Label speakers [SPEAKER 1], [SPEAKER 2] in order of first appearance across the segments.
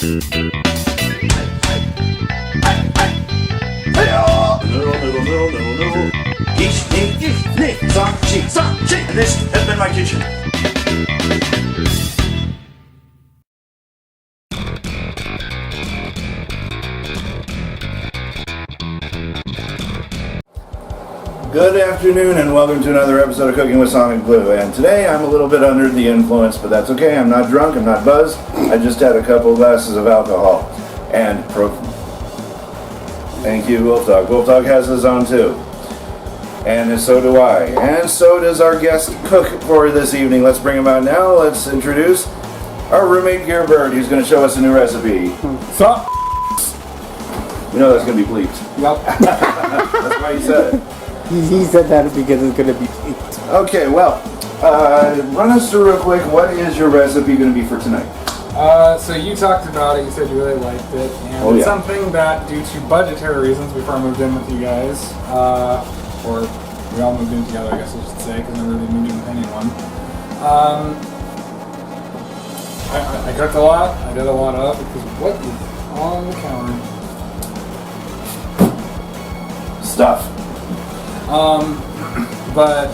[SPEAKER 1] And this has been my kitchen. Good afternoon and welcome to another episode of Cooking with SonicBlu. And today I'm a little bit under the influence, but that's okay. I'm not drunk, I'm not buzzed. I just had a couple glasses of alcohol. And thank you, Wolf Dog. Wolf Dog has his own too. And so do I. And so does our guest cook for this evening. Let's bring him out now. Let's introduce our roommate Gearbird, who's going to show us a new recipe.
[SPEAKER 2] Sup?
[SPEAKER 1] You know that's going to be bleeped.
[SPEAKER 2] Yep.
[SPEAKER 1] That's why he said it.
[SPEAKER 2] He said that because it's going to be bleeped.
[SPEAKER 1] Okay, well, run us through real quick. What is your recipe going to be for tonight?
[SPEAKER 2] So you talked about it, you said you really liked it, and it's something that, due to budgetary reasons, before I moved in with you guys, or we all moved in together, I guess I should say, because I never really moved in with anyone. I cooked a lot, I did a lot of, because what is on the counter?
[SPEAKER 1] Stuff.
[SPEAKER 2] But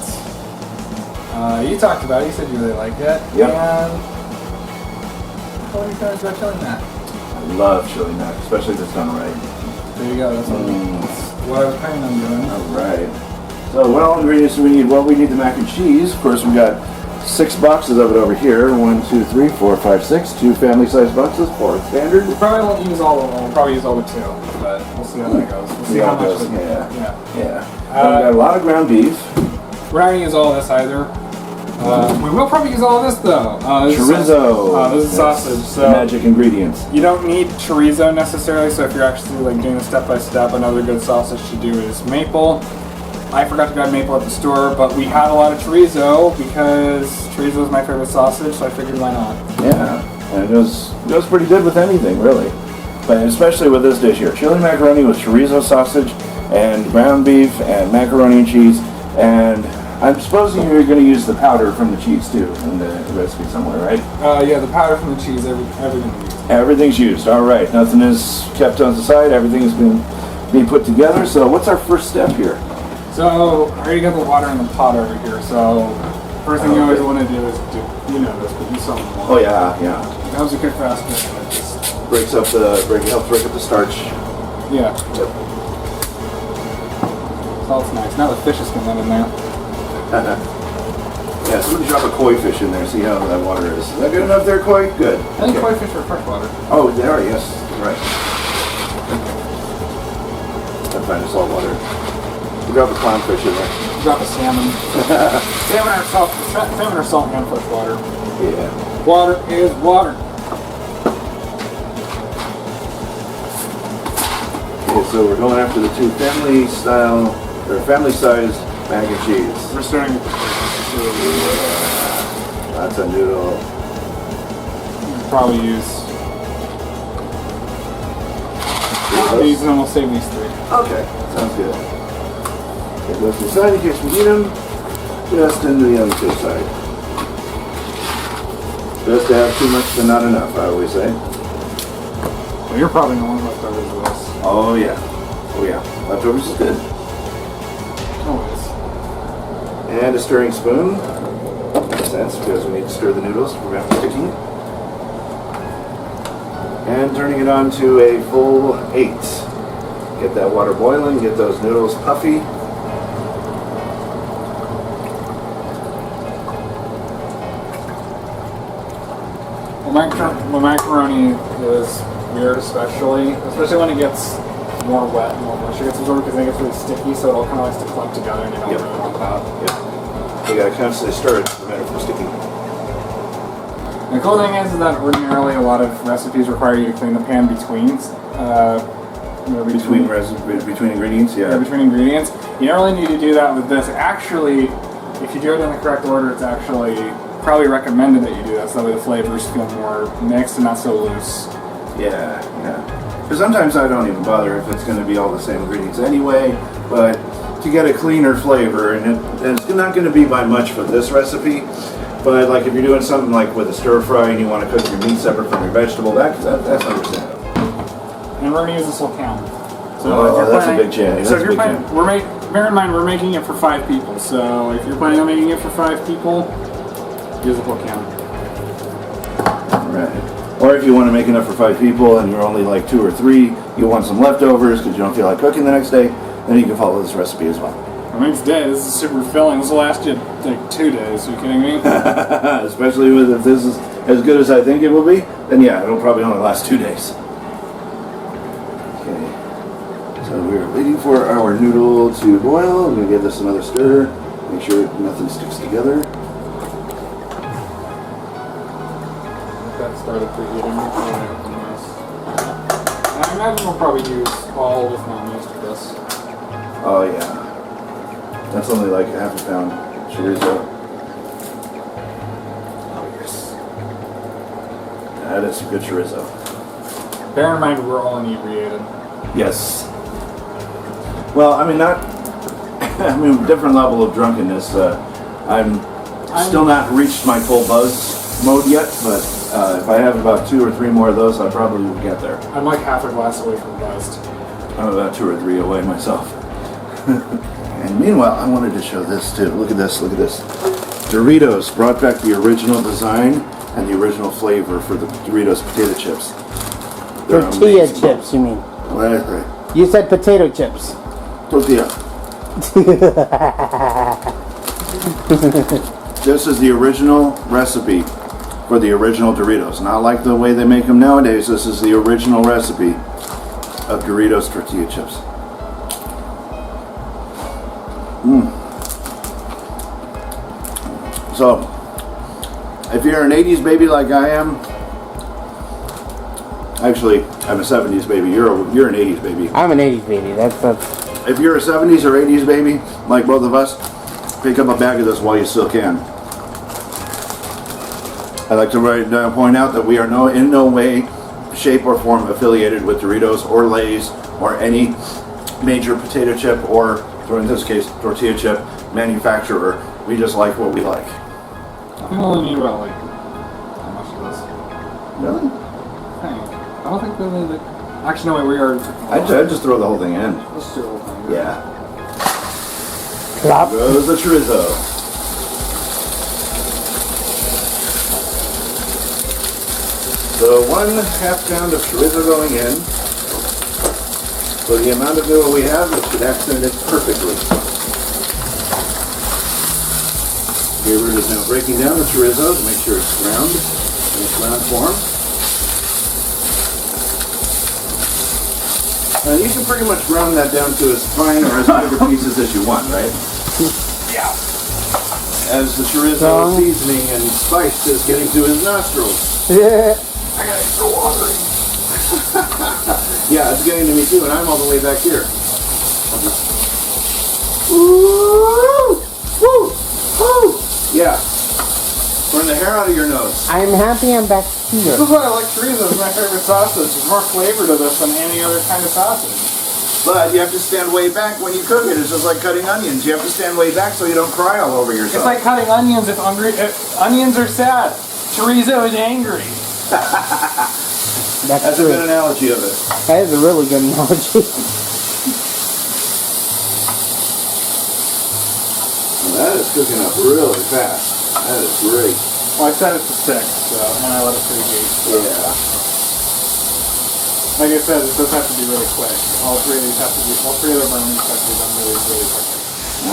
[SPEAKER 2] you talked about it, you said you really liked it,
[SPEAKER 1] Yep.
[SPEAKER 2] and what are you guys about chili mac?
[SPEAKER 1] I love chili mac, especially if it's done right.
[SPEAKER 2] There you go, that's what I was planning on doing.
[SPEAKER 1] Alright. So what all ingredients do we need? Well, we need the mac and cheese. Of course, we got 6 boxes of it over here. 1, 2, 3, 4, 5, 6. 2 family-sized boxes, 4 standard.
[SPEAKER 2] We probably won't use all of them. We'll probably use all the 2, but we'll see how that goes. We'll see how much.
[SPEAKER 1] Yeah. We got a lot of ground beef.
[SPEAKER 2] We're not going to use all of this either. We will probably use all of this though.
[SPEAKER 1] Chorizo.
[SPEAKER 2] This is sausage. So
[SPEAKER 1] magic ingredients.
[SPEAKER 2] You don't need chorizo necessarily. So if you're actually like doing a step-by-step, another good sausage to do is maple. I forgot to grab maple at the store, but we had a lot of chorizo because chorizo is my favorite sausage, so I figured why not.
[SPEAKER 1] Yeah, and it goes pretty good with anything, really. But especially with this dish here. Chili macaroni with chorizo sausage and ground beef and macaroni and cheese. And I'm supposing you're going to use the powder from the cheese too in the recipe somewhere, right?
[SPEAKER 2] Yeah, the powder from the cheese, everything used.
[SPEAKER 1] Everything's used, all right. Nothing is kept on the side. Everything's been put together. So what's our first step here?
[SPEAKER 2] So, I already got the water in the pot over here, so first thing you always want to do is you know this, but do something more.
[SPEAKER 1] Oh yeah.
[SPEAKER 2] It helps you cook faster. It just
[SPEAKER 1] helps break up the starch.
[SPEAKER 2] Yeah.
[SPEAKER 1] Yep.
[SPEAKER 2] Salt's nice. Now the fish is going in there.
[SPEAKER 1] Yeah, so we drop a koi fish in there, see how that water is. Is that good enough there, koi? Good.
[SPEAKER 2] I think koi fish are freshwater.
[SPEAKER 1] Oh, they are, yes. Right. I find a salt water. We drop a clownfish in there.
[SPEAKER 2] Drop a salmon. Salmon are salt and fresh water.
[SPEAKER 1] Yeah.
[SPEAKER 2] Water is water.
[SPEAKER 1] Okay, so we're going after the 2 family-sized mac and cheese.
[SPEAKER 2] We're starting with the
[SPEAKER 1] That's a noodle.
[SPEAKER 2] We'll probably use these, and then we'll save these 3.
[SPEAKER 1] Okay, sounds good. Okay, those to the side in case we need them. Just into the other side. Just to have too much but not enough, I always say.
[SPEAKER 2] Well, you're probably the one leftovers of this.
[SPEAKER 1] Oh yeah. Leftovers is good.
[SPEAKER 2] Always.
[SPEAKER 1] And a stirring spoon. Makes sense because we need to stir the noodles to prevent them sticking. And turning it on to a full 8. Get that water boiling, get those noodles puffy.
[SPEAKER 2] Well, macaroni is weird, especially when it gets more wet and more moisture gets absorbed, because it gets really sticky, so it'll kind of like to clump together, and you don't really want that.
[SPEAKER 1] Yep. You gotta constantly stir it to prevent it from sticking.
[SPEAKER 2] And the cool thing is that ordinarily a lot of recipes require you to clean the pan between
[SPEAKER 1] ingredients, yeah.
[SPEAKER 2] Between ingredients. You don't really need to do that with this. Actually, if you do it in the correct order, it's actually probably recommended that you do that, so that way the flavors feel more mixed and not so loose.
[SPEAKER 1] Yeah. Because sometimes I don't even bother if it's going to be all the same ingredients anyway, but to get a cleaner flavor, and it's not going to be by much for this recipe, But like if you're doing something like with a stir fry and you want to cook your meat separate from your vegetable, that's understandable.
[SPEAKER 2] And we're gonna use this whole can. So
[SPEAKER 1] that's a big can.
[SPEAKER 2] So if you're planning, bear in mind we're making it for 5 people. So if you're planning on making it for 5 people, use the whole can.
[SPEAKER 1] Right. Or if you want to make enough for 5 people and you're only like 2 or 3, you want some leftovers because you don't feel like cooking the next day, then you can follow this recipe as well.
[SPEAKER 2] The next day, this is super filling. This will last you like 2 days. Are you kidding me?
[SPEAKER 1] Especially if this is as good as I think it will be, then yeah, it'll probably only last 2 days. Okay. So we're waiting for our noodle to boil. I'm going to give this another stir. Make sure nothing sticks together.
[SPEAKER 2] That started preheating. I imagine we'll probably use all, if not most of this.
[SPEAKER 1] Oh yeah. That's only like half a pound chorizo.
[SPEAKER 2] Oh yes.
[SPEAKER 1] That is some good chorizo.
[SPEAKER 2] Bear in mind we're all inebriated.
[SPEAKER 1] Yes. Well, I mean not. I mean different level of drunkenness. I'm still not reached my full buzz mode yet, but if I have about 2 or 3 more of those, I probably will get there.
[SPEAKER 2] I'm like half a glass away from buzzed.
[SPEAKER 1] I'm about 2 or 3 away myself. And meanwhile, I wanted to show this too. Look at this, look at this. Doritos brought back the original design and the original flavor for the Doritos potato chips. They're
[SPEAKER 3] Tortilla
[SPEAKER 1] amazing.
[SPEAKER 3] chips, you mean?
[SPEAKER 1] Right.
[SPEAKER 3] You said potato chips.
[SPEAKER 1] Tortilla. This is the original recipe for the original Doritos. Not like the way they make them nowadays. This is the original recipe of Doritos tortilla chips. So, if you're an 80s baby like I am, actually, I'm a 70s baby. You're an 80s baby.
[SPEAKER 3] I'm an 80s baby. That's
[SPEAKER 1] If you're a 70s or 80s baby, like both of us, pick up a bag of this while you still can. I'd like to point out that we are in no way, shape, or form affiliated with Doritos or Lay's or any major potato chip or, in this case, tortilla chip manufacturer. We just like what we like.
[SPEAKER 2] I'm only need about like how much of this?
[SPEAKER 1] Really?
[SPEAKER 2] I don't think we need like. Actually, no wait, we are.
[SPEAKER 1] I'd just throw the whole thing in.
[SPEAKER 2] Let's do the whole thing.
[SPEAKER 1] Yeah.
[SPEAKER 3] plop.
[SPEAKER 1] Goes the chorizo. So 1/2 pound of chorizo going in. For the amount of noodle we have, it should accent it perfectly. Gearbird is now breaking down the chorizo to make sure it's ground in its round form. And you can pretty much ground that down to as fine or as bigger pieces as you want, right?
[SPEAKER 2] Yeah.
[SPEAKER 1] As the chorizo seasoning and spice is getting to his nostrils.
[SPEAKER 3] Yeah.
[SPEAKER 2] I got so hungry.
[SPEAKER 1] Yeah, it's getting to me too, and I'm all the way back here.
[SPEAKER 3] Woo!
[SPEAKER 1] Woo! Woo! Yeah. Burn the hair out of your nose.
[SPEAKER 3] I'm happy I'm back
[SPEAKER 2] This
[SPEAKER 3] here.
[SPEAKER 2] is why I like chorizo. It's my favorite sausage. There's more flavor to this than any other kind of sausage.
[SPEAKER 1] But you have to stand way back when you cook it. It's just like cutting onions. You have to stand way back so you don't cry all over yourself.
[SPEAKER 2] It's like cutting onions if onions are sad. Chorizo is angry.
[SPEAKER 3] That's
[SPEAKER 1] a
[SPEAKER 3] true.
[SPEAKER 1] good analogy of it.
[SPEAKER 3] That is a really good analogy.
[SPEAKER 1] That is cooking up really fast. That is great.
[SPEAKER 2] Well, I set it to 6, so, and I let it preheat.
[SPEAKER 1] Yeah.
[SPEAKER 2] Like I said, it does have to be really quick. All three of our meats have to be done really, really quickly.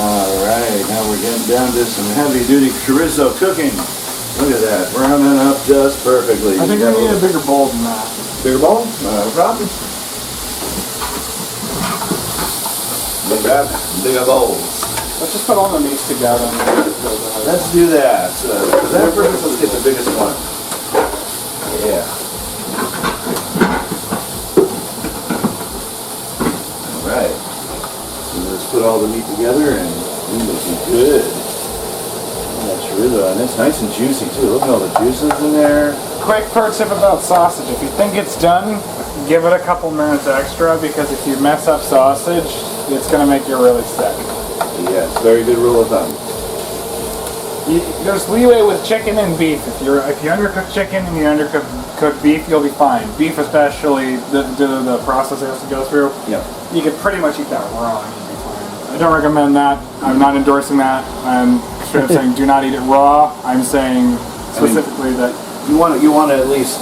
[SPEAKER 1] Alright, now we're getting down to some heavy duty chorizo cooking. Look at that, browning up just perfectly.
[SPEAKER 2] I think we need a bigger bowl than that.
[SPEAKER 1] Bigger bowl? No problem. Bigger bowls.
[SPEAKER 2] Let's just put all the meats together. And
[SPEAKER 1] Let's do that. For that purpose, let's get the biggest one. Yeah. Alright. So let's put all the meat together and it's looking good. That chorizo, and it's nice and juicy too. Look at all the juices in there.
[SPEAKER 2] Quick pro tip about sausage. If you think it's done, give it a couple minutes extra because if you mess up sausage, it's going to make you really sick.
[SPEAKER 1] Yes, very good rule of thumb.
[SPEAKER 2] There's leeway with chicken and beef. If you undercook chicken and you undercook beef, you'll be fine. Beef, especially the process it has to go through.
[SPEAKER 1] Yep.
[SPEAKER 2] You could pretty much eat that raw and you'll be fine. I don't recommend that. I'm not endorsing that. I'm straight up saying do not eat it raw. I'm saying specifically that
[SPEAKER 1] you want to at least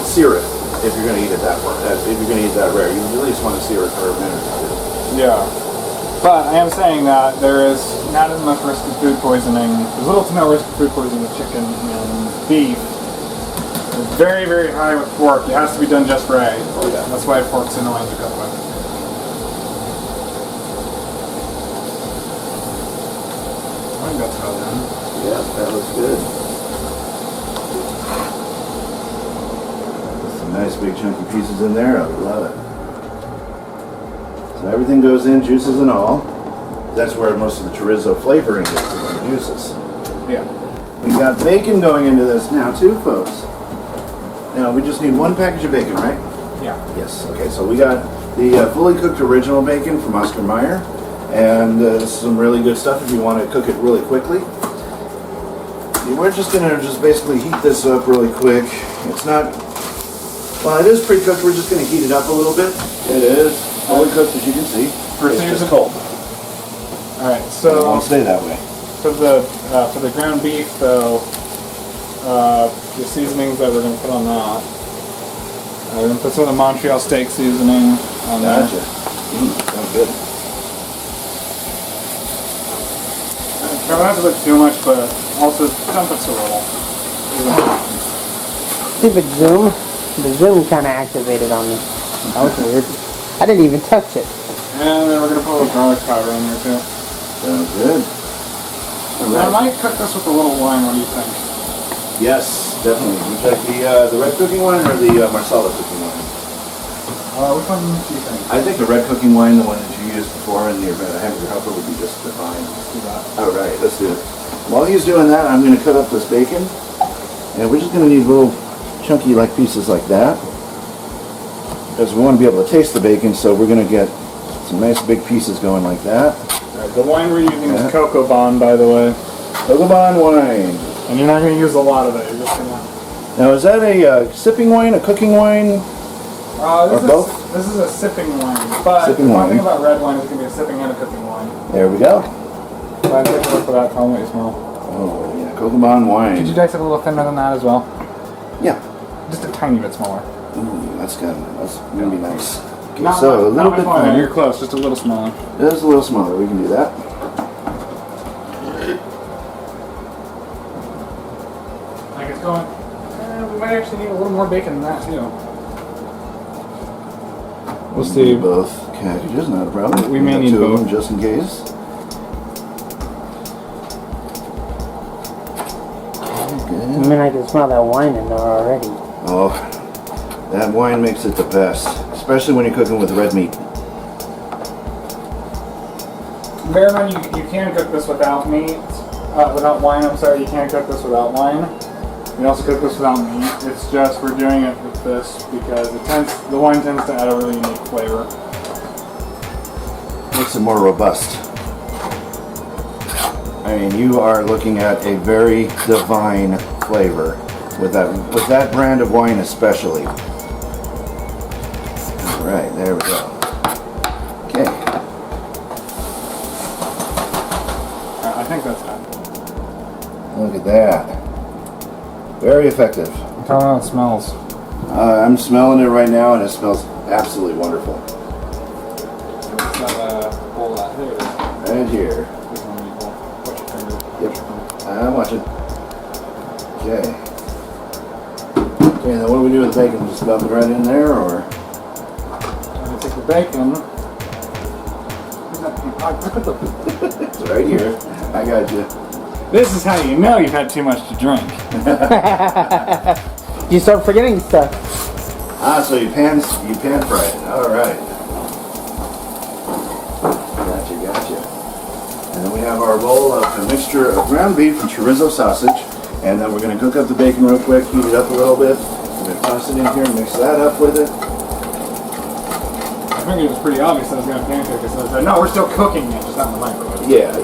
[SPEAKER 1] sear it if you're going to eat it that way. If you're going to eat that rare, you at least want to sear it for a minute or two.
[SPEAKER 2] yeah. But I am saying that there is not as much risk of food poisoning. There's little to no risk of food poisoning with chicken and beef. It's very, very high with pork. It has to be done just right.
[SPEAKER 1] Oh, yeah.
[SPEAKER 2] That's why pork's annoying to cook with. I think that's well done.
[SPEAKER 1] Yeah, that looks good. Some nice big chunky pieces in there. I love it. So everything goes in, juices and all. That's where most of the chorizo flavoring is, in the juices.
[SPEAKER 2] Yeah.
[SPEAKER 1] We got bacon going into this now too, folks. Now we just need one package of bacon, right?
[SPEAKER 2] Yeah.
[SPEAKER 1] Yes. Okay, so we got the fully cooked original bacon from Oscar Mayer, and some really good stuff if you want to cook it really quickly. We're just gonna basically heat this up really quick. It's not, well, it is pre-cooked. We're just gonna heat it up a little bit. It is fully cooked, as you can see. It's just cold.
[SPEAKER 2] All right.
[SPEAKER 1] It
[SPEAKER 2] So
[SPEAKER 1] won't stay that way.
[SPEAKER 2] for the ground beef, though, the seasonings that we're gonna put on that. We're gonna put some of the Montreal steak seasoning on there.
[SPEAKER 1] Gotcha. Sounds good.
[SPEAKER 2] Try not to put too much, but also don't put so little.
[SPEAKER 3] Stupid Zoom. The Zoom kind of activated on me. That was weird. I didn't even touch it.
[SPEAKER 2] And then we're gonna put a little garlic powder in there too.
[SPEAKER 1] Sounds good.
[SPEAKER 2] I might cook this with a little wine. What do you think?
[SPEAKER 1] Yes, definitely. Would you like the red cooking wine or the Marsala cooking wine?
[SPEAKER 2] Which one do you think?
[SPEAKER 1] I think the red cooking wine, the one that you used before in your hamburger helper, would be just fine.
[SPEAKER 2] Let's do that.
[SPEAKER 1] All right, let's do it. While he's doing that, I'm going to cut up this bacon, and we're just going to need little chunky like pieces like that, because we want to be able to taste the bacon. So we're going to get some nice big pieces going like that.
[SPEAKER 2] Alright, the wine we're using is Cocoa Bond, by the way.
[SPEAKER 1] Cocoa Bond wine.
[SPEAKER 2] And you're not going to use a lot of it. You're just going to...
[SPEAKER 1] Now, is that a sipping wine, a cooking wine? Or both?
[SPEAKER 2] This is a sipping wine, but
[SPEAKER 1] Sipping
[SPEAKER 2] the one
[SPEAKER 1] wine.
[SPEAKER 2] thing about red wine is it can be a sipping and a cooking wine.
[SPEAKER 1] There we go.
[SPEAKER 2] So I'd take a look for that, tell me what you smell.
[SPEAKER 1] Oh, yeah, Cocoa Bond wine.
[SPEAKER 2] Could you dice it a little thinner than that as well?
[SPEAKER 1] Yeah.
[SPEAKER 2] Just a tiny bit smaller.
[SPEAKER 1] Ooh, that's gonna be nice. Okay,
[SPEAKER 2] Not
[SPEAKER 1] so a little
[SPEAKER 2] much
[SPEAKER 1] bit
[SPEAKER 2] smaller.
[SPEAKER 1] finer.
[SPEAKER 2] You're close, just a little smaller.
[SPEAKER 1] Just a little smaller. We can do that.
[SPEAKER 2] Like it's going... we might actually need a little more bacon than that too. We'll see.
[SPEAKER 1] Both packages, not a problem.
[SPEAKER 2] We may
[SPEAKER 1] got
[SPEAKER 2] need
[SPEAKER 1] two of
[SPEAKER 2] both.
[SPEAKER 1] them just in case.
[SPEAKER 3] I
[SPEAKER 1] Okay.
[SPEAKER 3] mean, I can smell that wine in there already.
[SPEAKER 1] Oh, that wine makes it the best, especially when you're cooking with red meat.
[SPEAKER 2] Bear in mind, you can cook this without meat, without wine. I'm sorry, you can't cook this without wine. You can also cook this without meat. It's just we're doing it with this because the wine tends to add a really unique flavor.
[SPEAKER 1] Makes it more robust. I mean, you are looking at a very divine flavor with that brand of wine especially. All right, there we go. Okay.
[SPEAKER 2] I think that's it.
[SPEAKER 1] Look at that. Very effective.
[SPEAKER 2] Tell me how it smells.
[SPEAKER 1] I'm smelling it right now, and it smells absolutely wonderful.
[SPEAKER 2] It's not bowl that. There it is.
[SPEAKER 1] Right here.
[SPEAKER 2] This one you pull. Push your finger.
[SPEAKER 1] Yep. I'm watching. Okay. Okay, now what do we do with the bacon? Just dump it right in there, or?
[SPEAKER 2] I'm gonna take the bacon.
[SPEAKER 1] It's right here. I got you.
[SPEAKER 2] This is how you know you've had too much to drink.
[SPEAKER 3] You start forgetting stuff.
[SPEAKER 1] Ah, so you pan fry it. All right. Gotcha. And then we have our roll of a mixture of ground beef and chorizo sausage, and then we're going to cook up the bacon real quick, heat it up a little bit. We're going to toss it in here and mix that up with it.
[SPEAKER 2] I think it was pretty obvious that I was going to pancake it, so I said, no, we're still cooking it, just not in the microwave.
[SPEAKER 1] Yeah.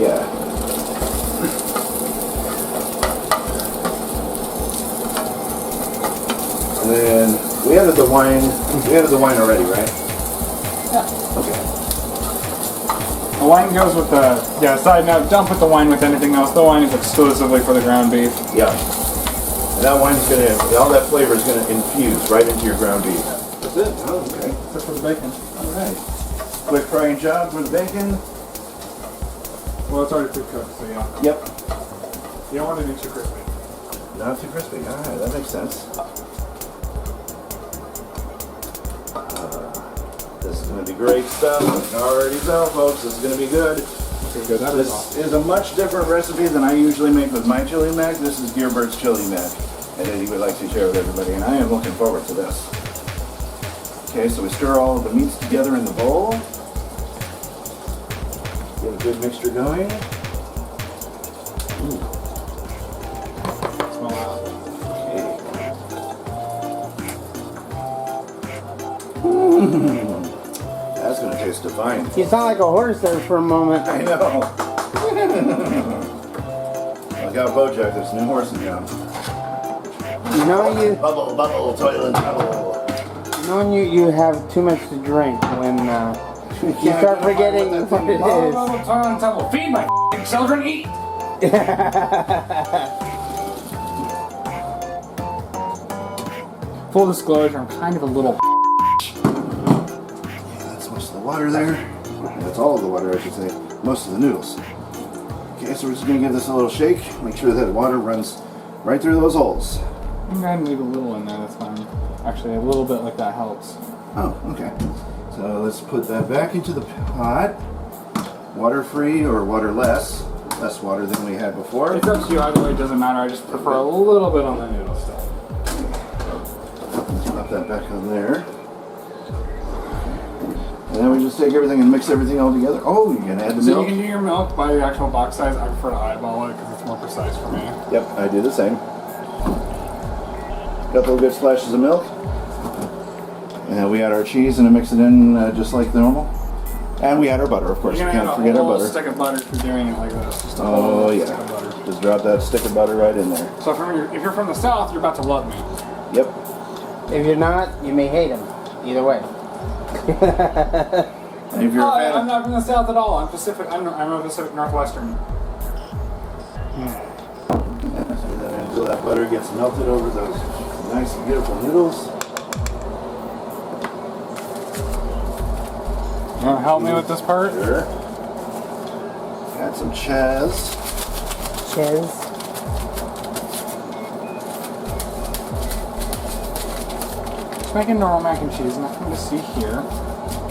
[SPEAKER 1] And then we added the wine. We added the wine already, right?
[SPEAKER 2] Yeah.
[SPEAKER 1] Okay.
[SPEAKER 2] The wine goes with the, side note, don't put the wine with anything else. The wine is exclusively for the ground beef.
[SPEAKER 1] Yeah. And that wine's gonna, all that flavor is gonna infuse right into your ground beef. That's it? Oh, okay.
[SPEAKER 2] Just for the bacon.
[SPEAKER 1] Alright. Quick frying job for the bacon.
[SPEAKER 2] Well, it's already pre-cooked, so yeah.
[SPEAKER 1] Yep.
[SPEAKER 2] You don't want it to be too crispy.
[SPEAKER 1] Not too crispy. Alright, that makes sense. This is going to be great stuff. I can already tell, folks. This is going to be good.
[SPEAKER 2] Okay, good. That is awesome.
[SPEAKER 1] This is a much different recipe than I usually make with my chili mac. This is Gearbird's chili mac, and that he would like to share with everybody, and I am looking forward to this. Okay, so we stir all of the meats together in the bowl. Get a good mixture going. Ooh.
[SPEAKER 2] Smell that.
[SPEAKER 1] Okay. That's going to taste divine.
[SPEAKER 3] You sound like a horse there for a moment.
[SPEAKER 1] I know. Look out, Bojack, there's a new horse in town.
[SPEAKER 3] You know you.
[SPEAKER 1] Bubble, bubble, toilet, bubble.
[SPEAKER 3] Knowing you have too much to drink when you start forgetting what it is.
[SPEAKER 2] Feed my children, eat! Full disclosure, I'm kind of a little
[SPEAKER 1] That's most of the water there. That's all of the water, I should say. Most of the noodles. Okay, so we're just going to give this a little shake. Make sure that water runs right through those holes.
[SPEAKER 2] I'm going to go ahead and leave a little in there, that's fine. Actually, a little bit like that helps.
[SPEAKER 1] Oh, okay. So let's put that back into the pot. Water-free or water-less. Less water than we had before.
[SPEAKER 2] It's up to you, either way, it doesn't matter. I just prefer a little bit on the noodle stuff.
[SPEAKER 1] Drop that back on there. And then we just take everything and mix everything all together. Oh, you're going to add the
[SPEAKER 2] So
[SPEAKER 1] milk?
[SPEAKER 2] you can do your milk by the actual box size. I prefer to eyeball it because it's more precise for me.
[SPEAKER 1] Yep, I do the same. Couple of good splashes of milk. And we add our cheese and mix it in just like normal. And we add our butter, of course. You
[SPEAKER 2] You're
[SPEAKER 1] can't
[SPEAKER 2] gonna
[SPEAKER 1] forget
[SPEAKER 2] add a
[SPEAKER 1] our
[SPEAKER 2] whole
[SPEAKER 1] butter.
[SPEAKER 2] stick of butter if you're doing it like this. Just a
[SPEAKER 1] Oh
[SPEAKER 2] whole
[SPEAKER 1] yeah.
[SPEAKER 2] stick of butter.
[SPEAKER 1] Just drop that stick of butter right in there.
[SPEAKER 2] So if you're from the South, you're about to love me.
[SPEAKER 1] Yep.
[SPEAKER 3] If you're not, you may hate him. Either way.
[SPEAKER 1] And if you're a fan
[SPEAKER 2] I'm
[SPEAKER 1] of,
[SPEAKER 2] not from the South at all. I'm Pacific. I'm a Pacific Northwestern.
[SPEAKER 1] until that butter gets melted over those nice and beautiful noodles.
[SPEAKER 2] You want to help me with this part?
[SPEAKER 1] Sure. Add some chaz.
[SPEAKER 3] Cheers.
[SPEAKER 2] Just making normal mac and cheese. Nothing to see here.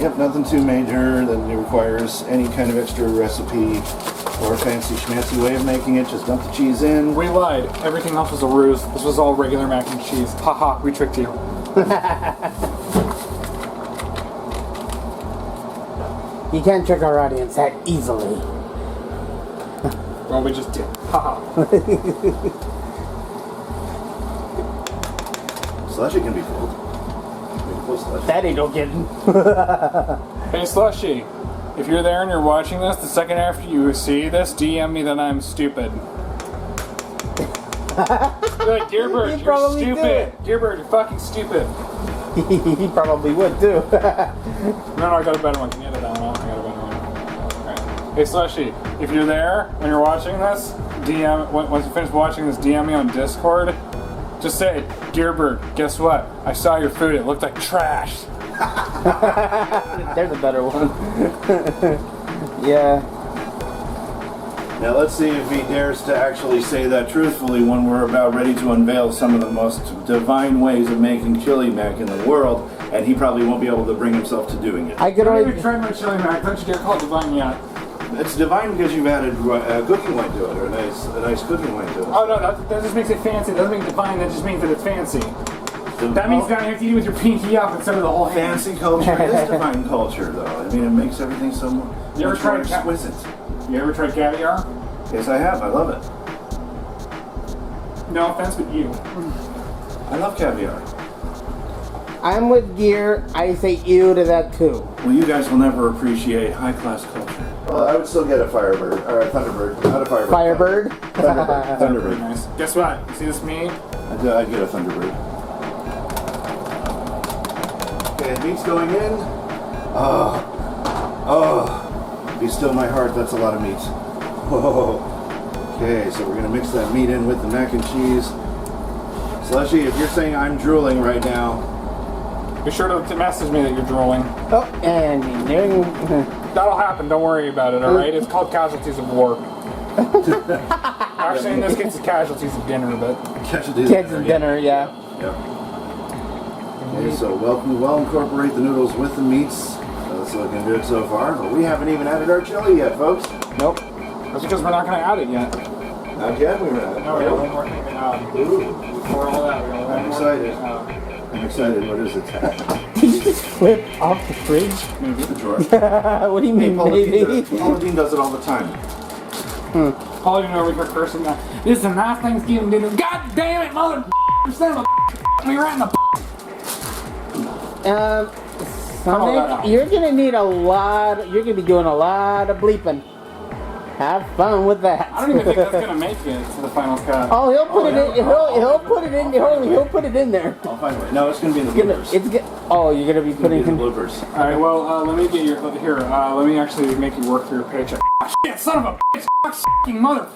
[SPEAKER 1] Yep, nothing too major that requires any kind of extra recipe or fancy schmancy way of making it. Just dump the cheese in.
[SPEAKER 2] We lied. Everything else was a ruse. This was all regular mac and cheese. Haha, we tricked you.
[SPEAKER 3] You can't trick our audience that easily.
[SPEAKER 2] Well, we just did. Haha.
[SPEAKER 1] Slushy can be cold. Slushy.
[SPEAKER 3] That ain't no kidding.
[SPEAKER 2] Hey, Slushy. If you're there and you're watching this, the second after you see this, DM me that I'm stupid. Be like, Gearbird,
[SPEAKER 3] He'd
[SPEAKER 2] you're
[SPEAKER 3] probably do
[SPEAKER 2] stupid.
[SPEAKER 3] it.
[SPEAKER 2] Gearbird, you're fucking stupid.
[SPEAKER 3] He probably would too.
[SPEAKER 2] No, I got a better one. Can you edit that one out? I got a better one. Alright. Hey, Slushy, if you're there and you're watching this, DM, once you finish watching this, DM me on Discord. Just say, Gearbird, guess what? I saw your food. It looked like trash.
[SPEAKER 3] There's a better one. Yeah.
[SPEAKER 1] Now let's see if he dares to actually say that truthfully when we're about ready to unveil some of the most divine ways of making chili mac in the world, and he probably won't be able to bring himself to doing it.
[SPEAKER 3] I could
[SPEAKER 2] I haven't
[SPEAKER 3] always.
[SPEAKER 2] even tried my chili mac. Don't you dare call it divine yet.
[SPEAKER 1] It's divine because you've added cooking wine to it, or a nice cooking wine to it.
[SPEAKER 2] Oh no, that just makes it fancy. That doesn't make it divine, that just means that it's fancy. That means now you have to eat with your pinky up instead of the whole hand.
[SPEAKER 1] Fancy culture is divine culture, though. I mean, it makes everything so
[SPEAKER 2] You ever
[SPEAKER 1] much more
[SPEAKER 2] tried
[SPEAKER 1] exquisite.
[SPEAKER 2] You ever tried caviar?
[SPEAKER 1] Yes, I have. I love it.
[SPEAKER 2] No offense, but you.
[SPEAKER 1] I love caviar.
[SPEAKER 3] I'm with Gear. I say ew to that too.
[SPEAKER 1] Well, you guys will never appreciate high-class culture. Well, I would still get a Firebird, or a Thunderbird. Not a Firebird.
[SPEAKER 3] Firebird.
[SPEAKER 1] Thunderbird.
[SPEAKER 2] Very
[SPEAKER 1] Thunderbird.
[SPEAKER 2] nice. Guess what? You see this meat?
[SPEAKER 1] I'd get a Thunderbird. Okay, meat's going in. Oh, be still my heart. That's a lot of meat. Oh. Okay, so we're gonna mix that meat in with the mac and cheese. Slushy, if you're saying I'm drooling right now,
[SPEAKER 2] Be sure to message me that you're drooling.
[SPEAKER 3] Oh, and there.
[SPEAKER 2] That'll happen. Don't worry about it. All right. It's called casualties of war. Actually, in this case, it's casualties of dinner, but
[SPEAKER 1] casualties.
[SPEAKER 3] Kids and dinner, yeah.
[SPEAKER 1] Yep. Okay, so we'll incorporate the noodles with the meats. That's looking good so far, but we haven't even added our chili yet, folks.
[SPEAKER 2] nope. That's because we're not going to add it yet.
[SPEAKER 1] Not yet, we were at it.
[SPEAKER 2] No, we got one more thing to add. Before all that, we got one
[SPEAKER 1] I'm
[SPEAKER 2] more
[SPEAKER 1] excited.
[SPEAKER 2] thing to add.
[SPEAKER 1] I'm excited. What is it?
[SPEAKER 3] Did you just flip off the fridge?
[SPEAKER 1] Maybe the drawer.
[SPEAKER 3] What do you mean, maybe?
[SPEAKER 1] Pauline does it all the time.
[SPEAKER 2] Paul, you know, over here cursing that. This is a nice Thanksgiving dinner. God damn it, mother son of a me right in the
[SPEAKER 3] Sonic, you're gonna need a lot. You're gonna be doing a lot of bleeping. Have fun with that.
[SPEAKER 2] I don't even think that's gonna make it to the final cut.
[SPEAKER 3] Oh, he'll put it in. He'll put it in. He'll put it in there.
[SPEAKER 1] I'll find a way. No, it's going to be in the bloopers.
[SPEAKER 3] Oh, you're gonna be putting
[SPEAKER 1] in
[SPEAKER 3] him.
[SPEAKER 1] the bloopers.
[SPEAKER 2] All right, well, let me get your here. Let me actually make you work for your paycheck. Shit, son of a bitch, fucking mother.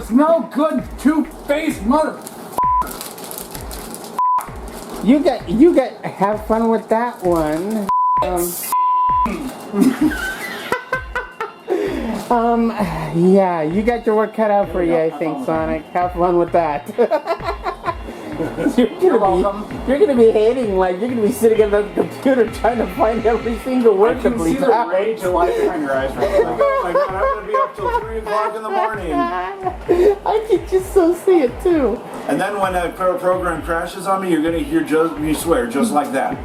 [SPEAKER 2] No good, two-faced mother.
[SPEAKER 3] You got. Have fun with that one. Yeah, you got your work cut out for you, I think, Sonic. Have fun with that. You're gonna be hating, like, you're gonna be sitting at the computer trying to find every single word
[SPEAKER 2] I
[SPEAKER 3] to
[SPEAKER 2] can see
[SPEAKER 3] bleep
[SPEAKER 2] the
[SPEAKER 3] out.
[SPEAKER 2] rage of life behind your eyes right now.
[SPEAKER 1] Oh my God, I'm going to be up till 3 o'clock in the morning.
[SPEAKER 3] I can just so see it too.
[SPEAKER 1] And then when that program crashes on me, you're going to hear me swear just like that.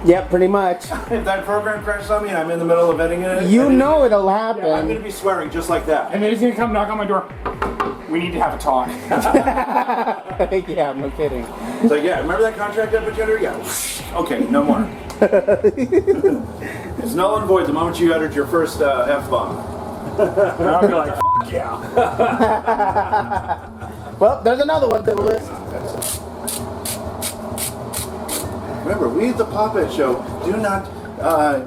[SPEAKER 3] Yep, pretty much.
[SPEAKER 1] If that program crashes on me and I'm in the middle of editing it,
[SPEAKER 3] You know it'll
[SPEAKER 1] I'm going
[SPEAKER 3] happen.
[SPEAKER 1] to be swearing just like that.
[SPEAKER 2] And then he's gonna come knock on my door. We need to have a talk.
[SPEAKER 3] Yeah, no kidding.
[SPEAKER 1] It's like, yeah, remember that contract I put you under? Yeah. Okay, no more. It's null and void the moment you uttered your first F-bomb.
[SPEAKER 2] And I'll be like, fuck yeah.
[SPEAKER 3] Well, there's another one to the list.
[SPEAKER 1] Remember, we at the Pop-It Show do not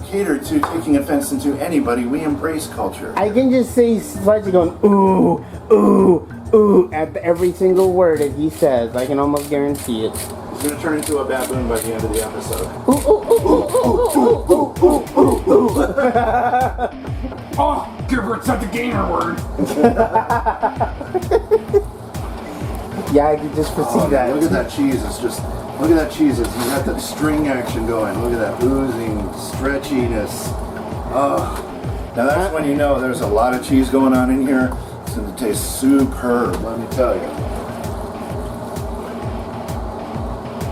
[SPEAKER 1] cater to taking offense into anybody. We embrace culture.
[SPEAKER 3] I can just see Sludgy going, ooh, ooh, ooh, at every single word that he says. I can almost guarantee it.
[SPEAKER 1] He's going to turn into a baboon by the end of the episode.
[SPEAKER 3] Ooh, ooh, ooh, ooh, ooh, ooh, ooh, ooh, ooh, ooh.
[SPEAKER 2] Oh, Gearbird said the gamer word.
[SPEAKER 3] Yeah, I can just foresee that.
[SPEAKER 1] Look at that cheese. It's just, look at that cheese. You got that string action going. Look at that oozing stretchiness. Oh, now that's when you know there's a lot of cheese going on in here. It's going to taste superb, let me tell you.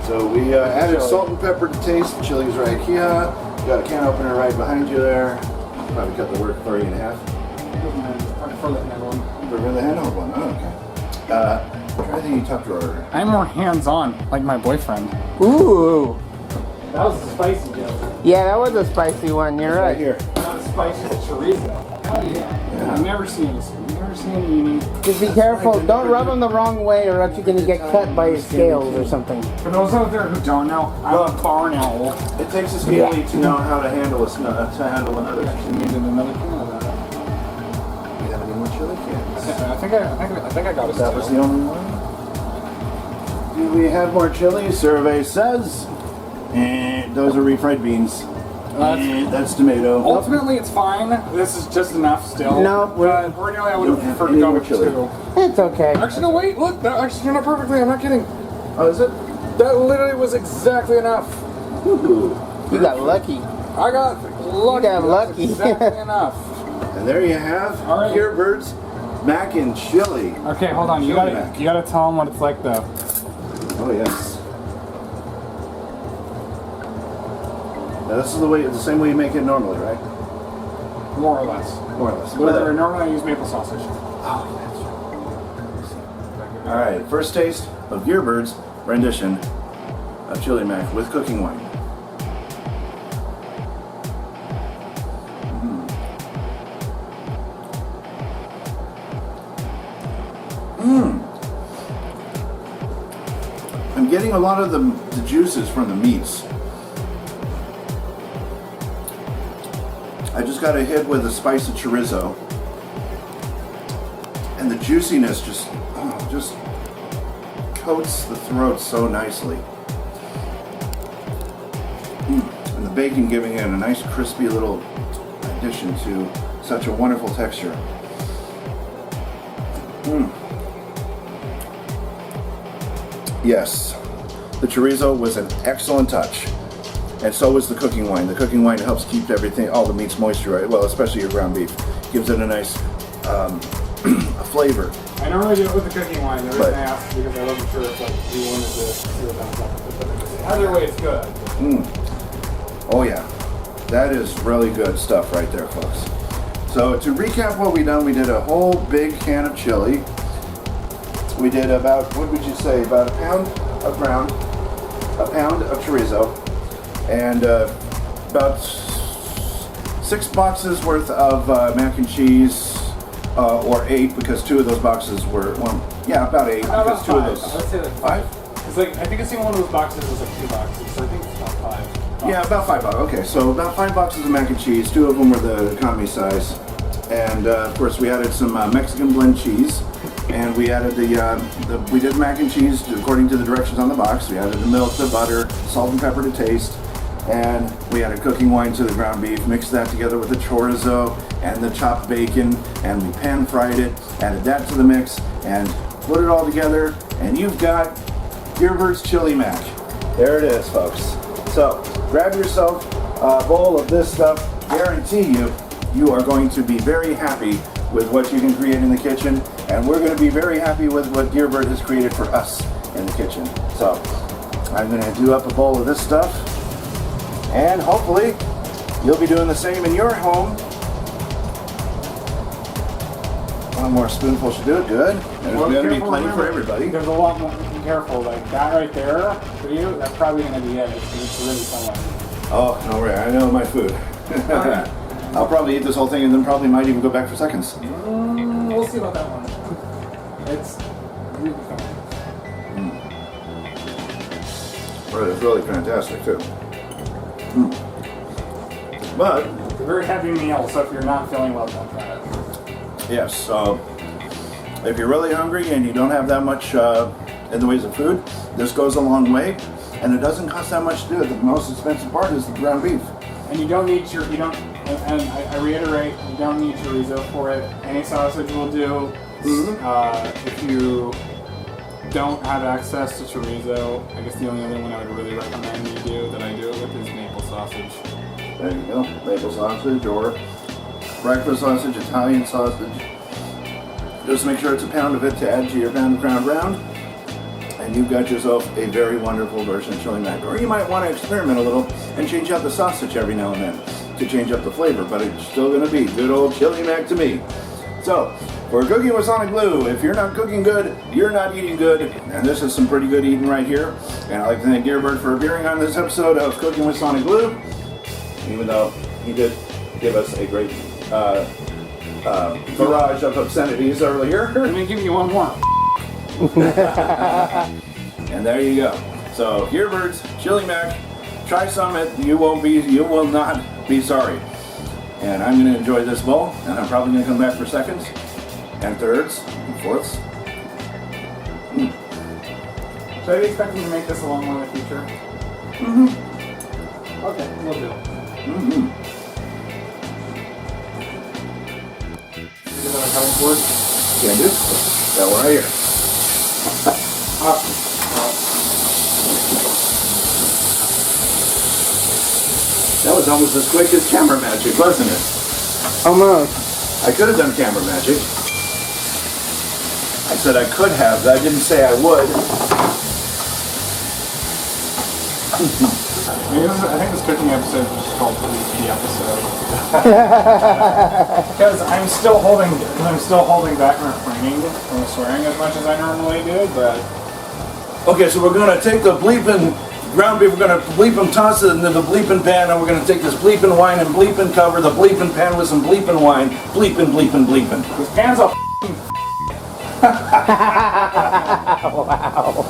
[SPEAKER 1] So we added salt and pepper to taste. The chili's right here. You got a can opener right behind you there. Probably cut the work for you in half.
[SPEAKER 2] For the handle.
[SPEAKER 1] For the handheld one. Oh, okay. Try the top drawer.
[SPEAKER 2] I'm more hands-on, like my boyfriend.
[SPEAKER 3] Ooh.
[SPEAKER 2] That was a spicy joke.
[SPEAKER 3] Yeah, that was a spicy one. You're right.
[SPEAKER 1] Here.
[SPEAKER 2] Not as spicy as chorizo. Oh yeah. I've never seen this. I've never seen any.
[SPEAKER 3] Just be careful. Don't rub them the wrong way or else you're going to get cut by your scales or something.
[SPEAKER 2] For those out there who don't know, I'm a barn owl.
[SPEAKER 1] It takes a scaly to know how to handle another.
[SPEAKER 2] Actually needed another can of that.
[SPEAKER 1] Do you have any more chili cans?
[SPEAKER 2] I think I got a
[SPEAKER 1] That was the only one? Do we have more chili? Survey says. Those are refried beans. That's tomato.
[SPEAKER 2] Ultimately, it's fine. This is just enough still.
[SPEAKER 3] No,
[SPEAKER 2] but ordinarily I would have preferred to go with
[SPEAKER 1] chili.
[SPEAKER 2] 2.
[SPEAKER 3] It's okay.
[SPEAKER 2] Actually, no, wait, look, that actually turned out perfectly. I'm not kidding.
[SPEAKER 1] Oh, is it?
[SPEAKER 2] That literally was exactly enough.
[SPEAKER 1] Ooh.
[SPEAKER 3] You got lucky.
[SPEAKER 2] I got lucky.
[SPEAKER 3] got lucky.
[SPEAKER 2] That's exactly enough.
[SPEAKER 1] And there you have
[SPEAKER 2] All right.
[SPEAKER 1] Gearbirds mac and chili.
[SPEAKER 2] Okay, hold on. You
[SPEAKER 1] Chili
[SPEAKER 2] gotta
[SPEAKER 1] mac.
[SPEAKER 2] tell them what it's like though.
[SPEAKER 1] Oh yes. Now this is the same way you make it normally, right?
[SPEAKER 2] More or less.
[SPEAKER 1] More or less.
[SPEAKER 2] Normally I use maple sausage.
[SPEAKER 1] Oh, yes. All right, first taste of Gearbird's rendition of chili mac with cooking wine. I'm getting a lot of the juices from the meats. I just got a hit with the spice of chorizo. And the juiciness just coats the throat so nicely. And the bacon giving it a nice crispy little addition to such a wonderful texture. Yes, the chorizo was an excellent touch. And so was the cooking wine. The cooking wine helps keep everything, all the meats moisturized, well, especially your ground beef. Gives it a nice a flavor.
[SPEAKER 2] I normally do it with the cooking wine. The reason I asked is because I wasn't sure if like you wanted to see what that was like. Either way, it's good.
[SPEAKER 1] Oh yeah, that is really good stuff right there, folks. So to recap what we done, we did a whole big can of chili. We did about, what would you say, about a pound of ground, a pound of chorizo, and about 6 boxes worth of mac and cheese, or 8 because 2 of those boxes were, well, yeah, about 8 because 2 of those.
[SPEAKER 2] Let's say like 5. It's like, I think I seen one of those boxes was like 2 boxes, so I think it's about 5.
[SPEAKER 1] Yeah, about 5 boxes. Okay, so about 5 boxes of mac and cheese. 2 of them were the economy size, and of course we added some Mexican blend cheese, and we added we did mac and cheese according to the directions on the box. We added the milk, the butter, salt and pepper to taste, and we added cooking wine to the ground beef. Mixed that together with the chorizo and the chopped bacon, and we pan fried it. Added that to the mix, and put it all together, and you've got Gearbird's Chili Mac. There it is, folks. So grab yourself a bowl of this stuff. Guarantee you are going to be very happy with what you can create in the kitchen, and we're going to be very happy with what Gearbird has created for us in the kitchen. So I'm going to do up a bowl of this stuff, and hopefully you'll be doing the same in your home. One more spoonful should do it. Good. There's going to be plenty for everybody.
[SPEAKER 2] There's a lot more. Be careful. Like that right there for you. That's probably going to be it. It's really someone.
[SPEAKER 1] Oh, no worry. I know my food. I'll probably eat this whole thing and then probably might even go back for seconds.
[SPEAKER 2] We'll see about that one. It's really fun.
[SPEAKER 1] Right, it's really fantastic too. But
[SPEAKER 2] It's a very heavy meal, so if you're not feeling well, don't try it.
[SPEAKER 1] yes, so if you're really hungry and you don't have that much in the ways of food, this goes a long way, and it doesn't cost that much to do it. The most expensive part is the ground beef.
[SPEAKER 2] And you don't need and I reiterate, you don't need chorizo for it. Any sausage will do. If you don't have access to chorizo, I guess the only other one I would really recommend you do, that I do it with, is maple sausage.
[SPEAKER 1] There you go, maple sausage or breakfast sausage, Italian sausage. Just make sure it's a pound of it to add to your pound of ground round, and you've got yourself a very wonderful version of chili mac. Or you might want to experiment a little and change out the sausage every now and then to change up the flavor, but it's still going to be good old chili mac to me. So, for Cooking with SonicBlu, if you're not cooking good, you're not eating good, and this is some pretty good eating right here. And I'd like to thank Gearbird for appearing on this episode of Cooking with SonicBlu, even though he did give us a great barrage of obscenities earlier.
[SPEAKER 2] Let me give you one more.
[SPEAKER 1] And there you go. So Gearbird's Chili Mac, try some. You will not be sorry. And I'm going to enjoy this bowl, and I'm probably going to come back for seconds, and thirds, and fourths.
[SPEAKER 2] Should I be expecting to make this a lot more in the future? Okay, we'll do it. Is that a cutting board?
[SPEAKER 1] Can do. That one right here. That was almost as quick as camera magic, wasn't it?
[SPEAKER 3] Almost.
[SPEAKER 1] I could have done camera magic. I said I could have, but I didn't say I would.
[SPEAKER 2] I think this cooking episode is just called the episode. Because I'm still holding back and refraining from swearing as much as I normally do, but
[SPEAKER 1] Okay, so we're gonna take the bleeping ground beef, we're gonna bleeping toss it into the bleeping pan, and we're gonna take this bleeping wine and bleeping cover the bleeping pan with some bleeping wine, bleeping.
[SPEAKER 2] this pan's a
[SPEAKER 3] Wow.